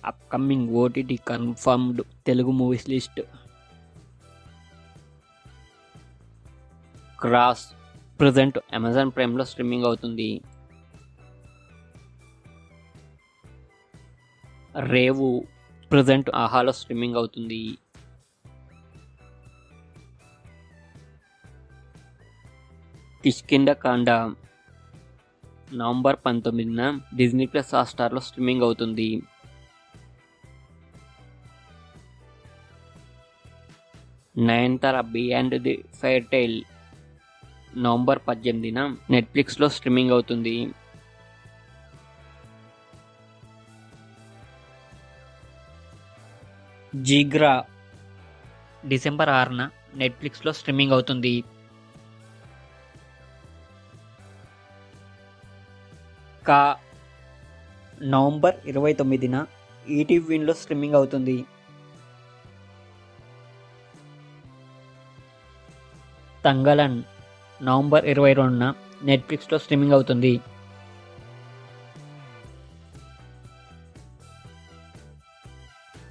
Upcoming OTT confirmed Telugu movies list. క్రాస్ present Amazon ప్రైమ్లో streaming అవుతుంది. రేవు ప్రజెంట్ ఆహాలో స్ట్రీమింగ్ అవుతుంది. కిష్కింధకాండ నవంబర్ 19న డిజ్నీ ప్లస్ హాట్‌స్టార్లో స్ట్రీమింగ్ అవుతుంది. Nayanthara beyond the fairy tale November 18న నెట్ఫ్లిక్స్లో స్ట్రీమింగ్ అవుతుంది. జిగ్రా డిసెంబర్ 6న నెట్ఫ్లిక్స్లో స్ట్రీమింగ్ అవుతుంది. కా నవంబర్ 29న ఈటీవీ విన్లో స్ట్రీమింగ్ అవుతుంది. తంగలన్ నవంబర్ 22న నెట్ఫ్లిక్స్లో స్ట్రీమింగ్ అవుతుంది.